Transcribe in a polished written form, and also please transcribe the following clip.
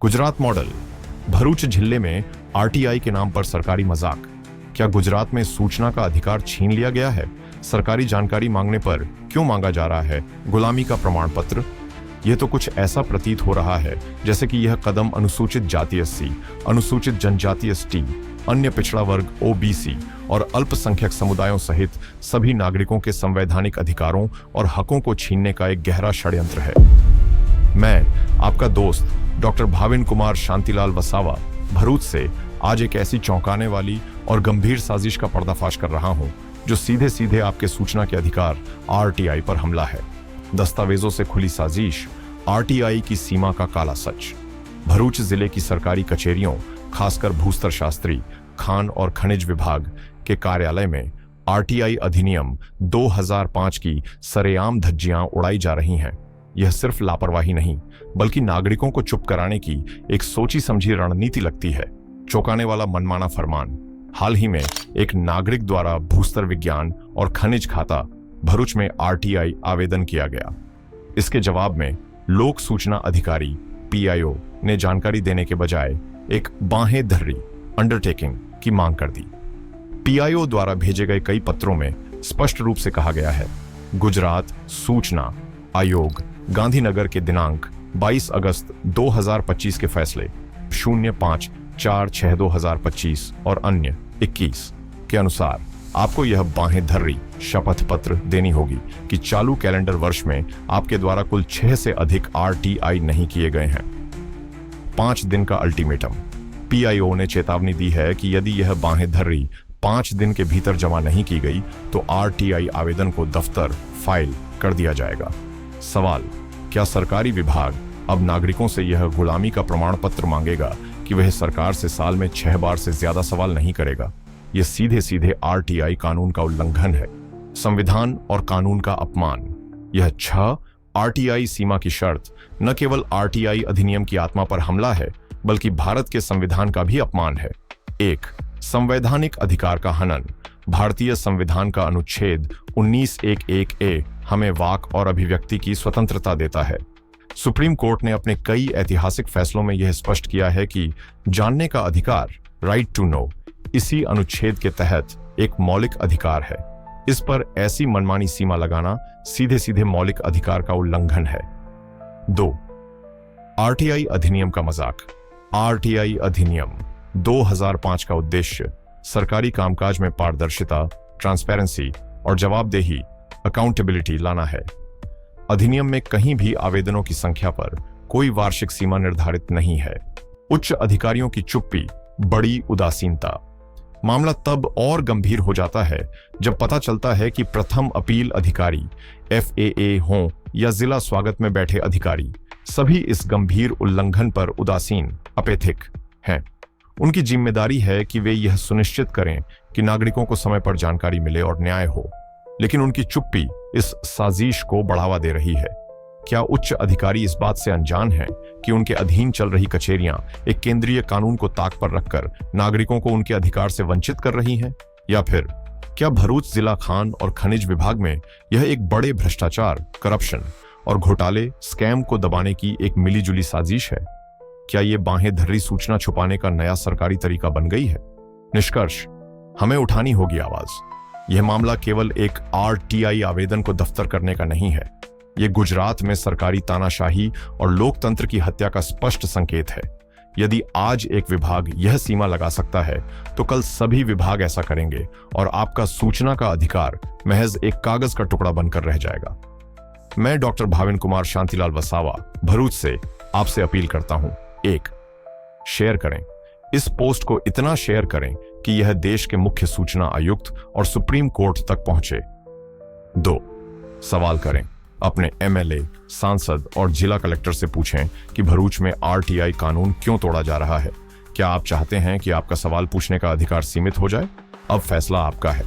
Gujarat model, Bharuch जिले में RTI के नाम पर सरकारी मजाक। क्या गुजरात में सूचना का अधिकार छीन लिया गया है? सरकारी जानकारी मांगने पर क्यों मांगा जा रहा है गुलामी का प्रमाण पत्र? यह तो कुछ ऐसा प्रतीत हो रहा है जैसे कि यह कदम अनुसूचित जाति एससी, अनुसूचित जनजाति एसटी, अन्य पिछड़ा वर्ग ओबीसी और अल्पसंख्यक समुदायों सहित सभी नागरिकों के संवैधानिक अधिकारों और हकों को छीनने का एक गहरा षड्यंत्र है। मैं आपका दोस्त डॉक्टर भाविन कुमार शांतिलाल वसावा भरूच से आज एक ऐसी चौंकाने वाली और गंभीर साजिश का पर्दाफाश कर रहा हूं जो सीधे सीधे आपके सूचना के अधिकार आरटीआई पर हमला है। दस्तावेजों से खुली साजिश, आरटीआई की सीमा का काला सच। भरूच जिले की सरकारी कचेरियों, खासकर भूस्तर शास्त्री, खान और खनिज विभाग के कार्यालय में आरटीआई अधिनियम 2005 की सरेआम धज्जियां उड़ाई जा रही हैं। यह सिर्फ लापरवाही नहीं बल्कि नागरिकों को चुप कराने की एक सोची समझी रणनीति लगती है। चौंकाने वाला मनमाना फरमान। हाल ही में एक नागरिक द्वारा भूस्तर विज्ञान और खनिज खाता भरूच में आरटीआई आवेदन किया गया। इसके जवाब में लोक सूचना अधिकारी पीआईओ ने जानकारी देने के बजाय एक बाहें धर्री अंडरटेकिंग की मांग कर दी। पीआईओ द्वारा भेजे गए कई पत्रों में स्पष्ट रूप से कहा गया है, गुजरात सूचना आयोग गांधीनगर के दिनांक 22 अगस्त 2025 के फैसले 05/4/6/2025 और अन्य 21 के अनुसार आपको यह बाहें धर्री शपथ पत्र देनी होगी कि चालू कैलेंडर वर्ष में आपके द्वारा कुल 6 से अधिक आरटीआई नहीं किए गए हैं। 5 दिन का अल्टीमेटम। पीआईओ ने चेतावनी दी है कि यदि यह बाहें धर्री 5 दिन के भीतर जमा नहीं की गई तो आरटीआई आवेदन को दफ्तर फाइल कर दिया जाएगा। सवाल, क्या सरकारी विभाग अब नागरिकों से यह गुलामी का प्रमाण पत्र मांगेगा कि वह सरकार से साल में 6 बार से ज्यादा सवाल नहीं करेगा? यह सीधे सीधे आरटीआई कानून का उल्लंघन है, संविधान और कानून का अपमान। यह 6 आरटीआई सीमा की शर्त न केवल आरटीआई अधिनियम की आत्मा पर हमला है बल्कि भारत के संविधान का भी अपमान है। 1. संवैधानिक अधिकार का हनन। भारतीय संविधान का अनुच्छेद 19(1)(a) हमें वाक और अभिव्यक्ति की स्वतंत्रता देता है। सुप्रीम कोर्ट ने अपने कई ऐतिहासिक फैसलों में यह स्पष्ट किया है कि जानने का अधिकार, राइट टू नो, इसी अनुच्छेद के तहत एक मौलिक अधिकार है। इस पर ऐसी मनमानी सीमा लगाना सीधे सीधे मौलिक अधिकार का उल्लंघन है। 2. आरटीआई अधिनियम का मजाक। आरटीआई अधिनियम 2005 का उद्देश्य सरकारी कामकाज में पारदर्शिता, ट्रांसपेरेंसी और जवाबदेही, अकाउंटेबिलिटी लाना है। अधिनियम में कहीं भी आवेदनों की संख्या पर कोई वार्षिक सीमा निर्धारित नहीं है। उच्च अधिकारियों की चुप्पी, बड़ी उदासीनता। मामला तब और गंभीर हो जाता है जब पता चलता है कि प्रथम अपील अधिकारी, एफएए हों या जिला स्वागत में बैठे अधिकारी, सभी इस गंभीर उल्लंघन पर उदासीन, अपेथिक हैं। उनकी जिम्मेदारी है कि वे यह सुनिश्चित करें कि नागरिकों को समय पर जानकारी मिले और न्याय हो, लेकिन उनकी चुप्पी इस साजिश को बढ़ावा दे रही है। क्या उच्च अधिकारी इस बात से अनजान हैं कि उनके अधीन चल रही कचेरियां एक केंद्रीय कानून को ताक पर रखकर नागरिकों को उनके अधिकार से वंचित कर रही हैं? या फिर क्या भरूच जिला खान और खनिज विभाग में यह एक बड़े भ्रष्टाचार, करप्शन और घोटाले, स्कैम को दबाने की एक मिलीजुली साजिश है? क्या ये बाहें धर्री सूचना छुपाने का नया सरकारी तरीका बन गई है? निष्कर्ष, हमें उठानी होगी आवाज। यह मामला केवल एक आरटीआई आवेदन को दफ्तर करने का नहीं है। यह गुजरात में सरकारी तानाशाही और लोकतंत्र की हत्या का स्पष्ट संकेत है। यदि आज एक विभाग यह सीमा लगा सकता है तो कल सभी विभाग ऐसा करेंगे और आपका सूचना का अधिकार महज एक कागज का टुकड़ा बनकर रह जाएगा। मैं डॉक्टर भाविन कुमार शांतिलाल वसावा भरूच से आपसे अपील करता हूं। 1. शेयर करें। इस पोस्ट को इतना शेयर करें कि यह देश के मुख्य सूचना आयुक्त और सुप्रीम कोर्ट तक पहुंचे। 2. सवाल करें। अपने एमएलए, सांसद और जिला कलेक्टर से पूछें कि भरूच में आरटीआई कानून क्यों तोड़ा जा रहा है। क्या आप चाहते हैं कि आपका सवाल पूछने का अधिकार सीमित हो जाए? अब फैसला आपका है।